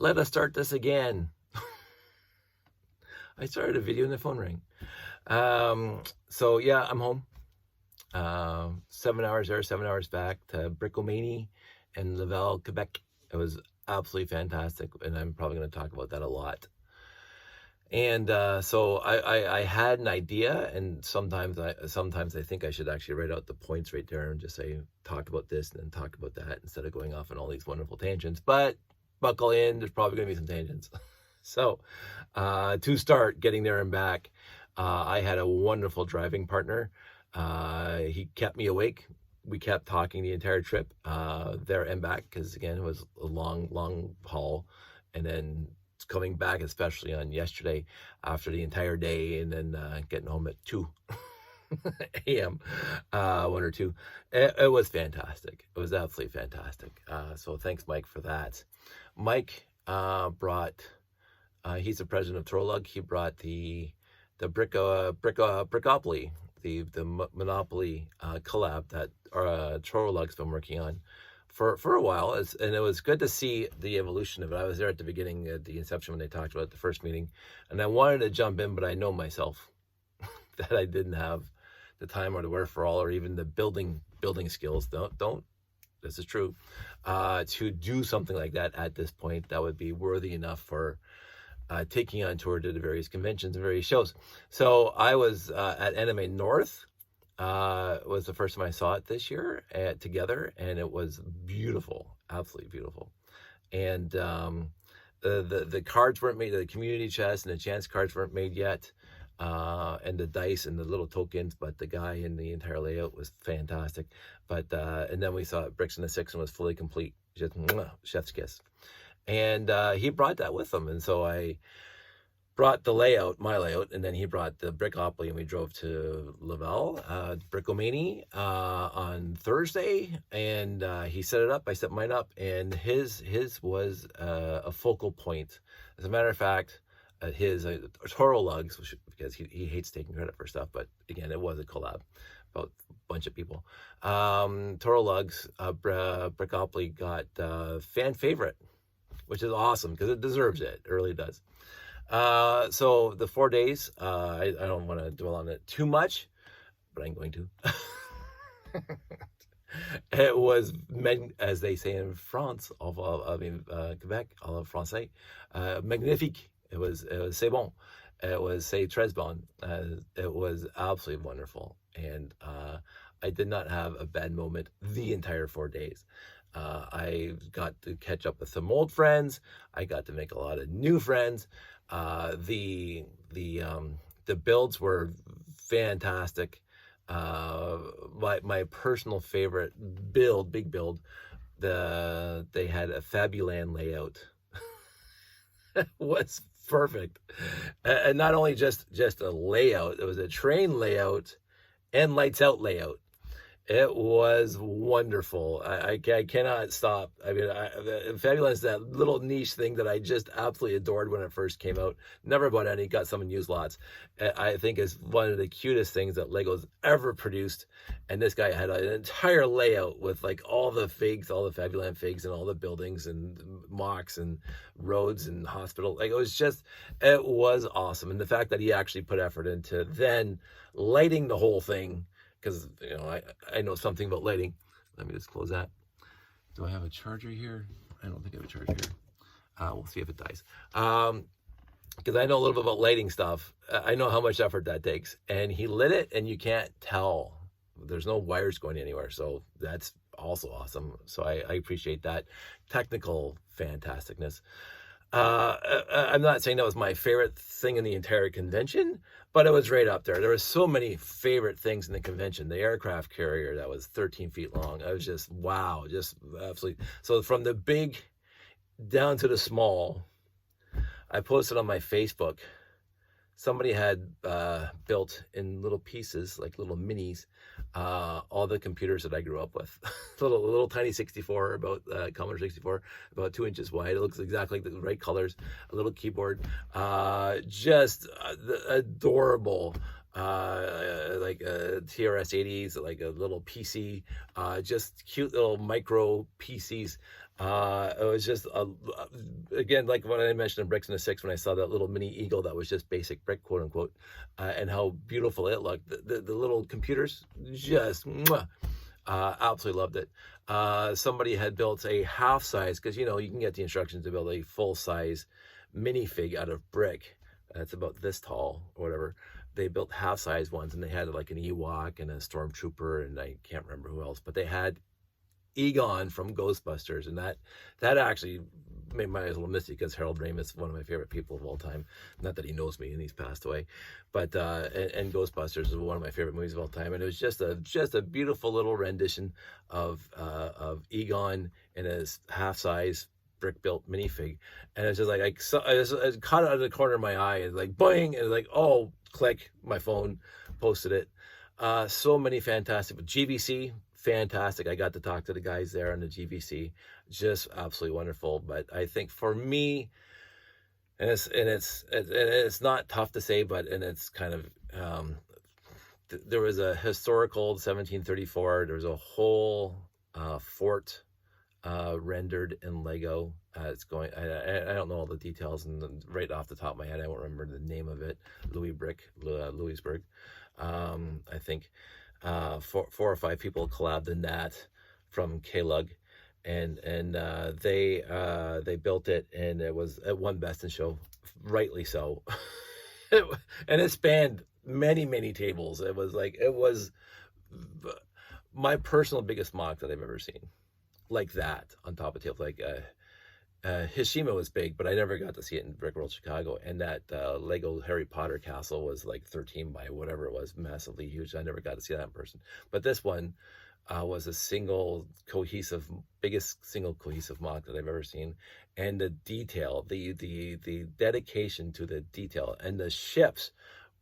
Let us start this again. I started a video and the phone rang. So yeah, I'm home. 7 hours there, 7 hours back to Brickomanie in Laval, Quebec. It was absolutely fantastic, and I'm probably going to talk about that a lot. And so I had an idea, and sometimes I think I should actually write out the points right there and just say talk about this and then talk about that instead of going off on all these wonderful tangents. But buckle in, there's probably going to be some tangents. So to start getting there and back, I had a wonderful driving partner. He kept me awake. We kept talking the entire trip there and back because, again, it was a long haul. And then coming back, especially on yesterday after the entire day, and then getting home at 2 a.m., 1 or 2. It was fantastic. It was absolutely fantastic. So thanks, Mike, for that. Mike brought, he's the president of Trolug. He brought the Brickopoly, the Monopoly collab that Trolug's been working on for a while, and it was good to see the evolution of it. I was there at the beginning, at the inception, when they talked about it, the first meeting, and I wanted to jump in, but I know myself that I didn't have the time or the wherewithal or even the building skills. Don't. This is true. To do something like that at this point, that would be worthy enough for taking on tour to the various conventions and various shows. So I was at Anime North. Was the first time I saw it this year together, and it was beautiful, absolutely beautiful. And the cards weren't made, the community chest and the chance cards weren't made yet, and the dice and the little tokens, but the guy in the entire layout was fantastic. But and then we saw Bricks in the Six and was fully complete, just chef's kiss. And he brought that with him, and so I brought the layout, my layout, and then he brought the Brickopoly, and we drove to Laval, Brickomanie, on Thursday, and he set it up, I set mine up, and his was a focal point. As a matter of fact, his Toro Lugs, because he hates taking credit for stuff, but again, it was a collab about a bunch of people. Toro Lugs, Brickopoly got fan favorite, which is awesome because it deserves it. It really does. So the 4 days, I don't want to dwell on it too much, but I'm going to. It was, as they say in France, Quebec, en français, magnifique. It was c'est bon. It was c'est très bon. It was absolutely wonderful. And I did not have a bad moment the entire 4 days. I got to catch up with some old friends. I got to make a lot of new friends. The builds were fantastic. My personal favorite build, big build, they had a Fabuland layout. Was perfect. And not only just a layout, it was a train layout and lights out layout. It was wonderful. I cannot stop. I mean, Fabulous is that little niche thing that I just absolutely adored when it first came out. Never bought any, got some in used lots. I think is one of the cutest things that Lego's ever produced. And this guy had an entire layout with like all the figs, all the Fabuland figs, and all the buildings and mocks and roads and hospital. Like it was awesome. And the fact that he actually put effort into then lighting the whole thing, because I know something about lighting. Let me just close that. Do I have a charger here? I don't think I have a charger here. We'll see if it dies. Because I know a little bit about lighting stuff. I know how much effort that takes. And he lit it, and you can't tell. There's no wires going anywhere. So that's also awesome. So I appreciate that technical fantasticness. I'm not saying that was my favorite thing in the entire convention, but it was right up there. There were so many favorite things in the convention. The aircraft carrier that was 13 feet long. I was just, wow, just absolutely. So from the big down to the small, I posted on my Facebook. Somebody had built in little pieces, like little minis, all the computers that I grew up with. little tiny 64, about Commodore 64, about 2 inches wide. It looks exactly like the right colors. A little keyboard, just adorable. Like a TRS-80s, like a little PC, just cute little micro PCs. It was just, again, like what I mentioned in Bricks in the Six, when I saw that little mini eagle that was just basic brick, quote unquote, and how beautiful it looked. The little computers, just, mwah, absolutely loved it. Somebody had built a half size, because, you know, you can get the instructions to build a full size minifig out of brick. That's about this tall or whatever. They built half size ones, and they had like an Ewok and a Stormtrooper, and I can't remember who else, but they had Egon from Ghostbusters, and that actually made my eyes a little misty, because Harold Ramis is one of my favorite people of all time. Not that he knows me and he's passed away, but and Ghostbusters is one of my favorite movies of all time. And it was just a beautiful little rendition of Egon in his half size brick built minifig, and it's just like I caught it out of the corner of my eye, and like boing, and like, oh, click, my phone posted it. So many fantastic GVC. Fantastic. I got to talk to the guys there on the GVC. Just absolutely wonderful. But I think for me, and it's not tough to say, but it's kind of there was a historical 1734. There was a whole fort rendered in Lego. It's going. I don't know all the details, and right off the top of my head, I won't remember the name of it. Louisburg. I think. 4 or 5 people collabed in that from K-Lug, and they built it, and it won Best in Show, rightly so. And it spanned many tables. It was my personal biggest mock that I've ever seen, like that on top of tables. Like Hishima was big, but I never got to see it in Brick World Chicago. And that Lego Harry Potter castle was like 13 by whatever it was, massively huge. I never got to see that in person. But this one was a biggest single cohesive mock that I've ever seen. And the detail, the dedication to the detail, and the ships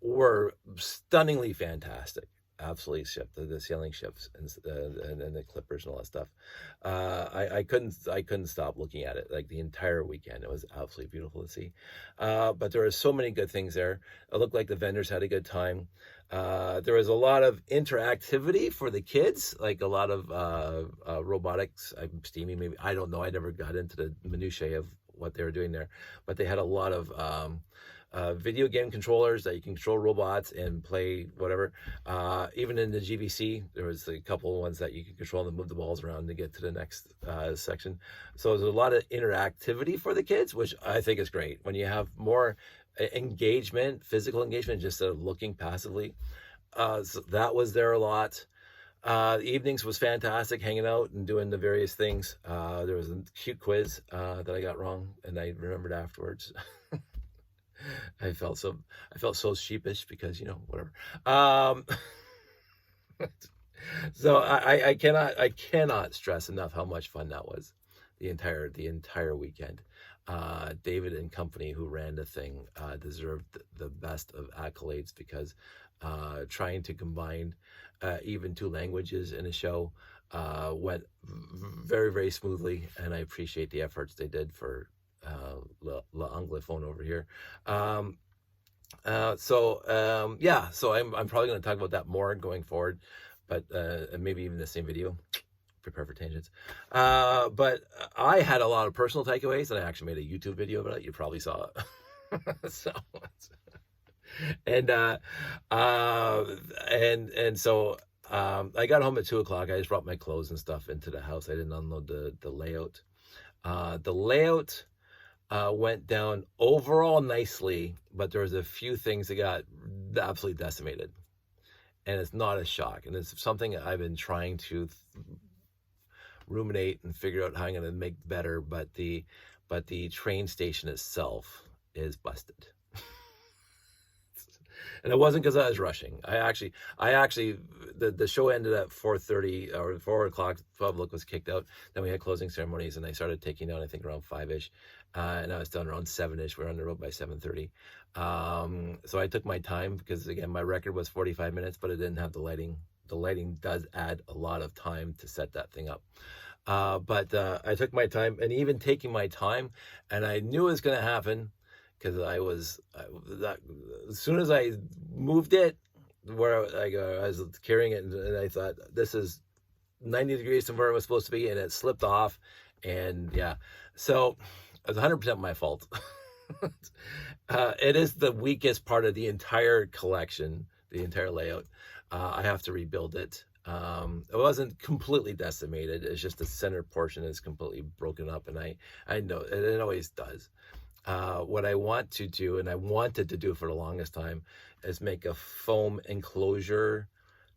were stunningly fantastic. Absolutely shipped the sailing ships and the clippers and all that stuff. I couldn't stop looking at it like the entire weekend. It was absolutely beautiful to see. But there were so many good things there. It looked like the vendors had a good time. There was a lot of interactivity for the kids, like a lot of robotics. I'm steaming, maybe, I don't know. I never got into the minutiae of what they were doing there, but they had a lot of video game controllers that you can control robots and play whatever. Even in the GVC, there was a couple of ones that you could control and move the balls around to get to the next section. So there's a lot of interactivity for the kids, which I think is great. When you have more engagement, physical engagement, just instead of looking passively. So that was there a lot. Evenings was fantastic, hanging out and doing the various things. There was a cute quiz that I got wrong, and I remembered afterwards. I felt so sheepish because, you know, whatever. So I cannot stress enough how much fun that was, the entire weekend. David and company, who ran the thing, deserved the best of accolades, because trying to combine even 2 languages in a show went very smoothly, and I appreciate the efforts they did for la anglophone over here. So I'm probably going to talk about that more going forward, but maybe even the same video. Prepare for tangents. But I had a lot of personal takeaways, and I actually made a YouTube video about it. You probably saw it. So so I got home at 2:00. I just brought my clothes and stuff into the house. I didn't unload the layout. The layout went down overall nicely, but there was a few things that got absolutely decimated, and it's not a shock, and it's something I've been trying to ruminate and figure out how I'm going to make better. But the train station itself is busted. And it wasn't because I was rushing. I actually, the show ended at 4:30 or 4:00. Public was kicked out. Then we had closing ceremonies, and I started taking down, I think, around 5-ish. And I was done around 7-ish. We were on the road by 7:30. So I took my time, because, again, my record was 45 minutes, but it didn't have the lighting. The lighting does add a lot of time to set that thing up. But I took my time, and even taking my time, and I knew it was going to happen, because as soon as I moved it, where I was carrying it, and I thought, this is 90 degrees from where it was supposed to be, and it slipped off, And yeah, so it's 100% my fault. It is the weakest part of the entire collection, the entire layout. I have to rebuild it. It wasn't completely decimated. It's just the center portion is completely broken up, and I know it always does. What I want to do, and I wanted to do for the longest time, is make a foam enclosure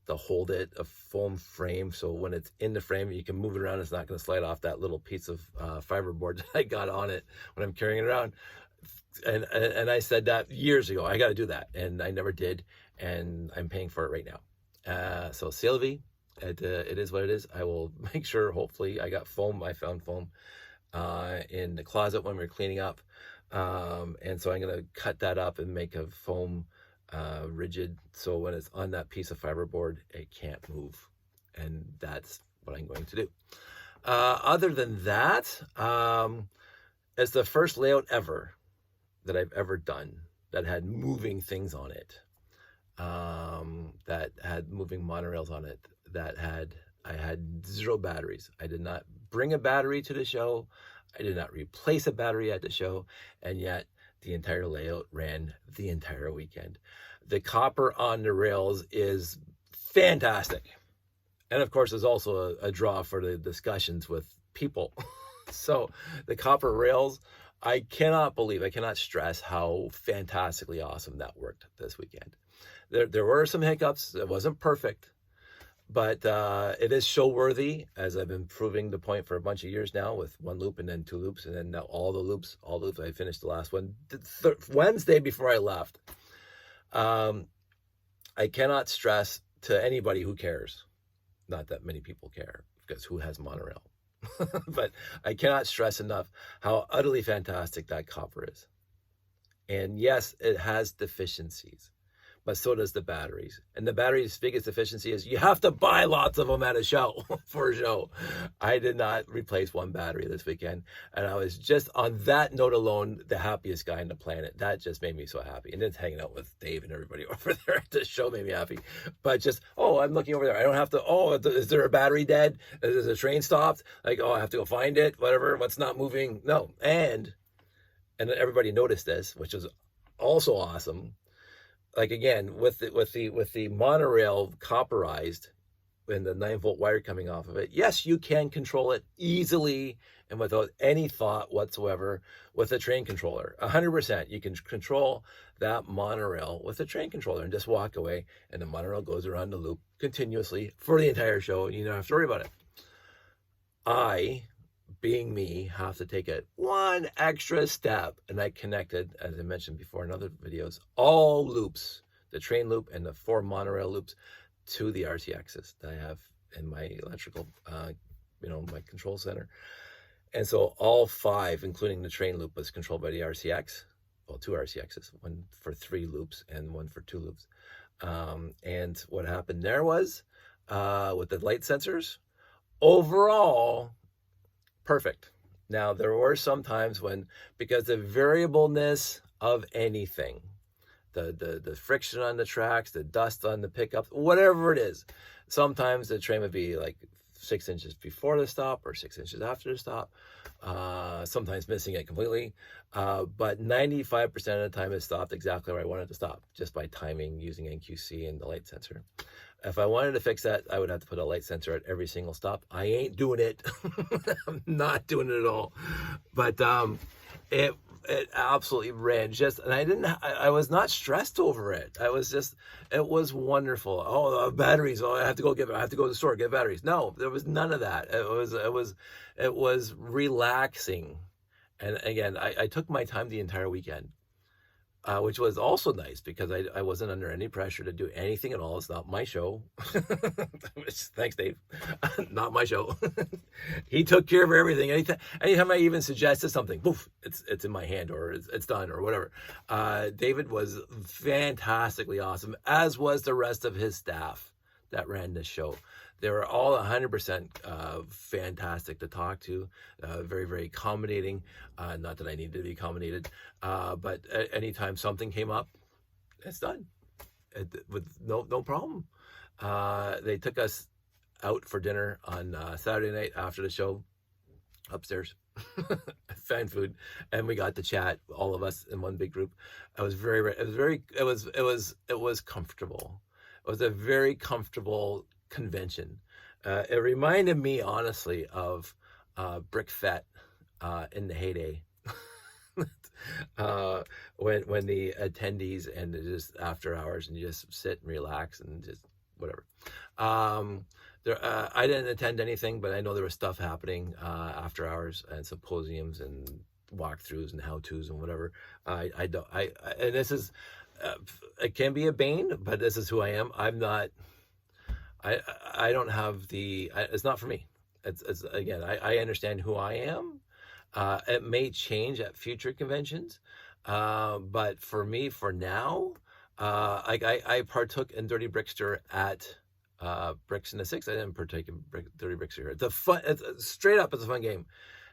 to hold it, a foam frame, so when it's in the frame, you can move it around. It's not going to slide off that little piece of fiberboard that I got on it when I'm carrying it around. And I said that years ago, I got to do that, and I never did, and I'm paying for it right now. So Sylvie, it is what it is. I will make sure, hopefully, I got foam. I found foam in the closet when we were cleaning up. And so I'm going to cut that up and make a foam rigid, so when it's on that piece of fiberboard, it can't move. And that's what I'm going to do. Other than that, it's the first layout ever that I've ever done that had moving things on it, that had moving monorails on it, I had 0 batteries. I did not bring a battery to the show. I did not replace a battery at the show, and yet the entire layout ran the entire weekend. The copper on the rails is fantastic. And of course, there's also a draw for the discussions with people. So the copper rails, I cannot stress how fantastically awesome that worked this weekend. There were some hiccups. It wasn't perfect, but it is show worthy, as I've been proving the point for a bunch of years now, with 1 loop and then 2 loops, and then now all the loops. I finished the last one Wednesday before I left. I cannot stress to anybody who cares, not that many people care, because who has monorail? But I cannot stress enough how utterly fantastic that copper is. And yes, it has deficiencies, but so does the batteries. And the battery's biggest deficiency is you have to buy lots of them at a show, for a show. I did not replace 1 battery this weekend, and I was just, on that note alone, the happiest guy on the planet. That just made me so happy. And then hanging out with Dave and everybody over there at the show made me happy. But just, I'm looking over there. I don't have to, is there a battery dead? Is the train stopped? Like, I have to go find it, whatever, what's not moving? No. And everybody noticed this, which is also awesome. Like, again, with the monorail copperized and the 9-volt wire coming off of it, yes, you can control it easily and without any thought whatsoever with a train controller. 100%. You can control that monorail with a train controller and just walk away, and the monorail goes around the loop continuously for the entire show, and you don't have to worry about it. I, being me, have to take it 1 extra step, and I connected, as I mentioned before in other videos, all loops, the train loop and the 4 monorail loops, to the RTXs that I have in my electrical, my control center. And so all 5, including the train loop, was controlled by the RCX. Well, 2 RCXs, 1 for 3 loops and 1 for 2 loops. And what happened there was, with the light sensors, overall, perfect. Now, there were some times when, because the variableness of anything, the friction on the tracks, the dust on the pickups, whatever it is, sometimes the train would be like 6 inches before the stop or 6 inches after the stop, sometimes missing it completely. But 95% of the time it stopped exactly where I wanted to stop, just by timing using NQC and the light sensor. If I wanted to fix that, I would have to put a light sensor at every single stop. I ain't doing it. I'm not doing it at all. But it absolutely ran and I was not stressed over it. It was wonderful. Batteries. I have to go to the store, get batteries. No, there was none of that. It was relaxing. And again, I took my time the entire weekend. Which was also nice, because I wasn't under any pressure to do anything at all. It's not my show. Thanks, Dave. Not my show. He took care of everything. Anytime I even suggested something, poof, it's in my hand, or it's done, or whatever. David was fantastically awesome, as was the rest of his staff that ran this show. They were all 100% fantastic to talk to, very, very accommodating. Not that I needed to be accommodated, but anytime something came up, it's done with no problem. They took us out for dinner on Saturday night after the show. upstairs, found food, and we got to chat, all of us in one big group. It was comfortable. It was a very comfortable convention. It reminded me, honestly, of Brick Fete in the heyday. When the attendees and just after hours and you just sit and relax and just whatever. I didn't attend anything, but I know there was stuff happening after hours and symposiums and walkthroughs and how-tos and whatever. And this is, it can be a bane, but this is who I am. I'm not, I don't have it's not for me. It's again, I understand who I am. It may change at future conventions, but for me, for now, I partook in Dirty Brickster at Bricks in the Six. I didn't partake in Dirty Brickster here. It's straight up, it's a fun game,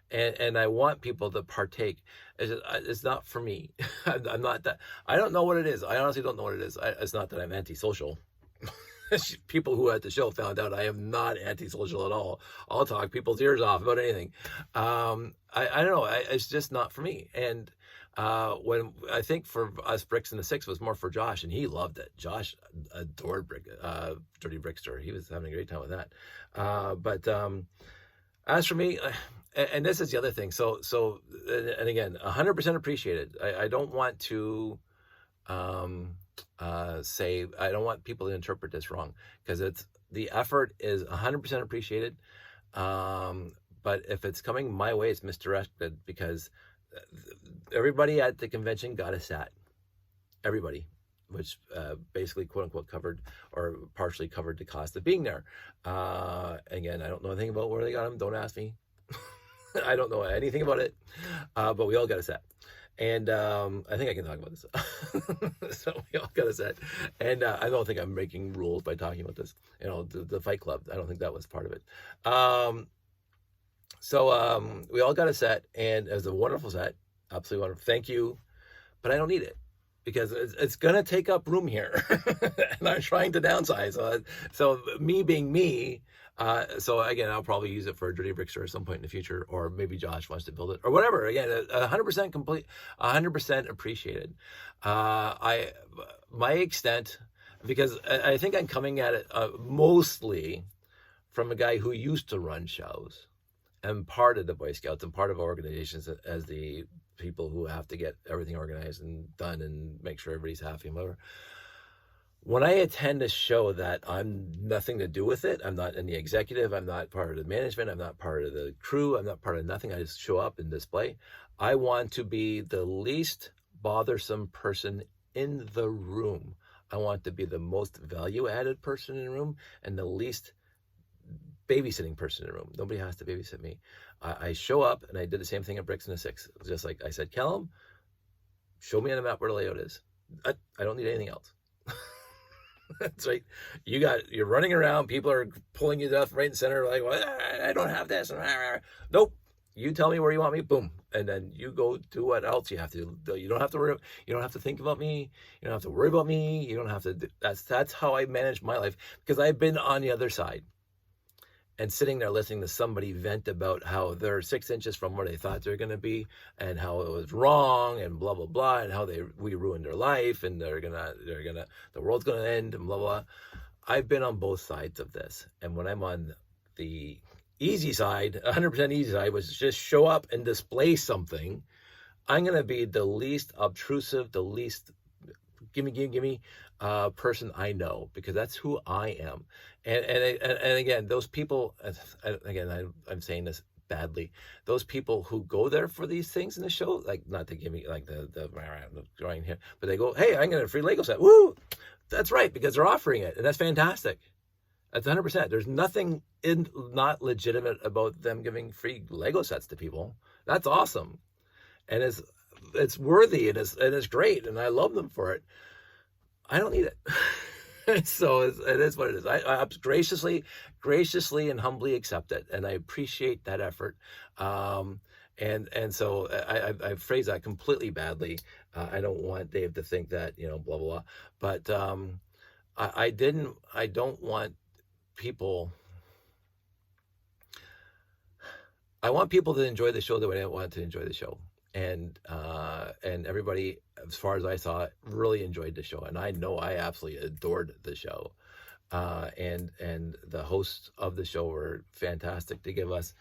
and I want people to partake. It's not for me. I'm not that. I don't know what it is. I honestly don't know what it is. It's not that I'm antisocial. People who at the show found out I am not antisocial at all. I'll talk people's ears off about anything. I don't know. It's just not for me. And when I think for us, Bricks in the Six was more for Josh, and he loved it. Josh adored Dirty Brickster. He was having a great time with that. But as for me, and this is the other thing. So, and again, 100% appreciated. I don't want to say, I don't want people to interpret this wrong, because the effort is 100% appreciated. But if it's coming my way, it's misdirected, because everybody at the convention got a set. Everybody, which basically, quote unquote, covered or partially covered the cost of being there. Again, I don't know anything about where they got them. Don't ask me. I don't know anything about it. But we all got a set. And I think I can talk about this. So we all got a set. And I don't think I'm breaking rules by talking about this. You know, the Fight Club, I don't think that was part of it. So we all got a set, and it was a wonderful set. Absolutely wonderful. Thank you. But I don't need it, because it's going to take up room here. And I'm trying to downsize. So me being me, so again, I'll probably use it for a Dirty Brickster at some point in the future, or maybe Josh wants to build it or whatever. Again, 100% complete, 100% appreciated. My extent, because I think I'm coming at it mostly from a guy who used to run shows and part of the Boy Scouts and part of organizations as the people who have to get everything organized and done and make sure everybody's happy and whatever. When I attend a show that I'm nothing to do with it, I'm not in the executive, I'm not part of the management, I'm not part of the crew, I'm not part of nothing, I just show up and display. I want to be the least bothersome person in the room. I want to be the most value-added person in the room and the least babysitting person in the room. Nobody has to babysit me. I show up, and I did the same thing at Bricks in the Six. Just like I said, Callum, show me on the map where the layout is. I don't need anything else. That's right. You're running around. People are pulling you left, right, and center. Like, well, I don't have this. Nope. You tell me where you want me. Boom. And then you go do what else you have to do. You don't have to worry. You don't have to think about me. You don't have to worry about me. You don't have to. That's how I manage my life, because I've been on the other side. And sitting there listening to somebody vent about how they're 6 inches from where they thought they were going to be, and how it was wrong, and blah blah blah, and how we ruined their life, and the world's gonna end, and blah blah. I've been on both sides of this, and when I'm on the easy side, 100% easy side, was just show up and display something, I'm gonna be the least obtrusive, the least gimme person I know, because that's who I am. And again, those people, again, I'm saying this badly, those people who go there for these things in the show, like, not to give me like the drawing here, but they go, hey, I'm gonna free Lego set. Woo! That's right, because they're offering it, and that's fantastic. That's 100%. There's nothing not legitimate about them giving free Lego sets to people. That's awesome, and it's worthy, and it's great, and I love them for it. I don't need it. So it is what it is. I graciously and humbly accept it, and I appreciate that effort. And so I phrase that completely badly. I don't want Dave to think that, blah blah blah. But I don't want people. I want people to enjoy the show the way I want to enjoy the show. And everybody, as far as I saw it, really enjoyed the show. And I know I absolutely adored the show. And the hosts of the show were fantastic to give us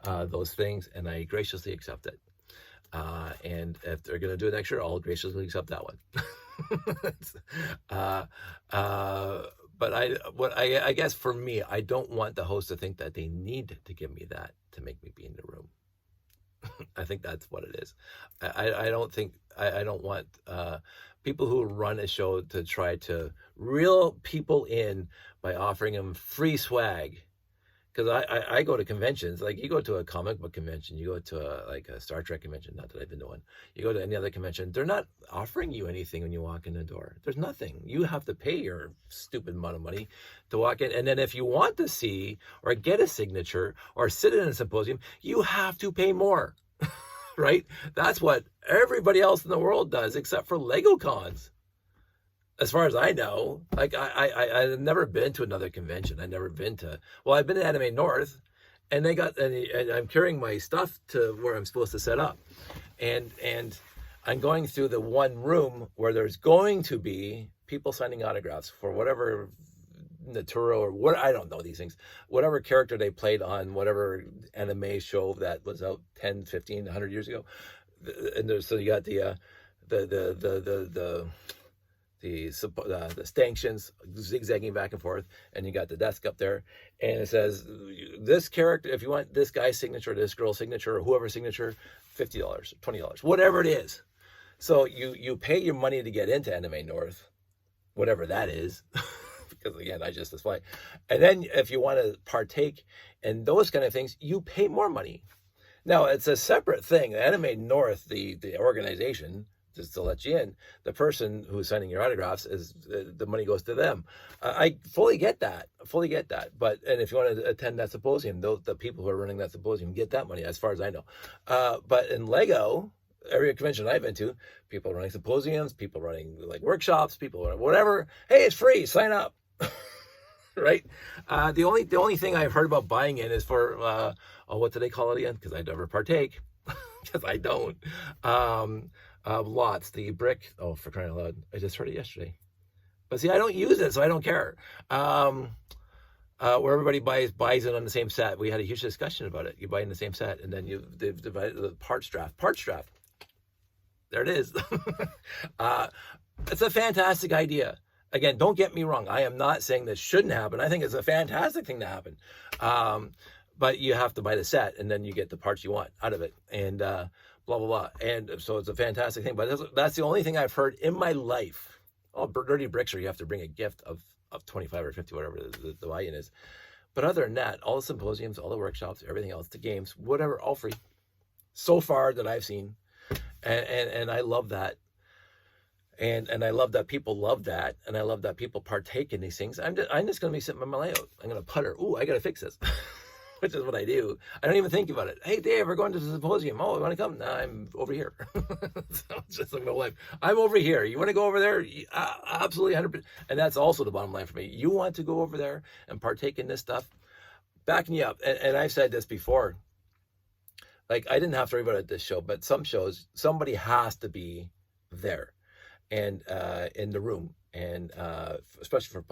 those things, and I graciously accept it. And if they're going to do it next year, I'll graciously accept that one. uh, but I guess for me, I don't want the host to think that they need to give me that to make me be in the room. I think that's what it is. I don't think I don't want people who run a show to try to reel people in by offering them free swag. Because I go to conventions, like you go to a comic book convention, you go to a Star Trek convention, not that I've been to one, you go to any other convention, they're not offering you anything when you walk in the door. There's nothing. You have to pay your stupid amount of money to walk in. And then if you want to see or get a signature or sit in a symposium, you have to pay more, right? That's what everybody else in the world does, except for Lego cons. As far as I know, like I've never been to another convention. I've never been to, well, I've been to Anime North, and and I'm carrying my stuff to where I'm supposed to set up. And I'm going through the one room where there's going to be people signing autographs for whatever Naturo or what, I don't know these things, whatever character they played on whatever anime show that was out 10, 15, 100 years ago. And so you got the stanchions zigzagging back and forth, and you got the desk up there, and it says this character, if you want this guy's signature, this girl's signature, or whoever's signature, $50, $20, whatever it is. So you pay your money to get into Anime North, whatever that is, because again, I just display. And then if you want to partake in those kind of things, you pay more money. Now it's a separate thing. Anime North, the organization, just to let you in, the person who's signing your autographs is the money goes to them. I fully get that. But and if you want to attend that symposium, the people who are running that symposium get that money, as far as I know. But in Lego, every convention I've been to, people running symposiums, people running like workshops, people whatever. Hey, it's free. Sign up. Right? The only thing I've heard about buying in is for what do they call it again? Because I never partake. Because I don't. Lots, the brick, oh, for crying out loud, I just heard it yesterday. But see, I don't use it, so I don't care. Where everybody buys it on the same set. We had a huge discussion about it. You buy in the same set, and then they've divided the parts draft. There it is. It's a fantastic idea. Again, don't get me wrong. I am not saying this shouldn't happen. I think it's a fantastic thing to happen. But you have to buy the set, and then you get the parts you want out of it. And blah, blah, blah. And so it's a fantastic thing. But that's the only thing I've heard in my life. Oh, dirty bricks, or you have to bring a gift of 25 or 50, whatever the buy-in is. But other than that, all the symposiums, all the workshops, everything else, the games, whatever, all free. So far that I've seen. And I love that. And I love that people love that. And I love that people partake in these things. I'm just going to be sitting by my layout. I'm going to putter. Ooh, I got to fix this. Which is what I do. I don't even think about it. Hey, Dave, we're going to the symposium. Oh, you want to come? No, I'm over here. So it's just like my life. I'm over here. You want to go over there? Absolutely, 100%. And that's also the bottom line for me. You want to go over there and partake in this stuff? Backing you up. And I've said this before. Like, I didn't have to worry about it at this show, but some shows, somebody has to be there and in the room. And especially for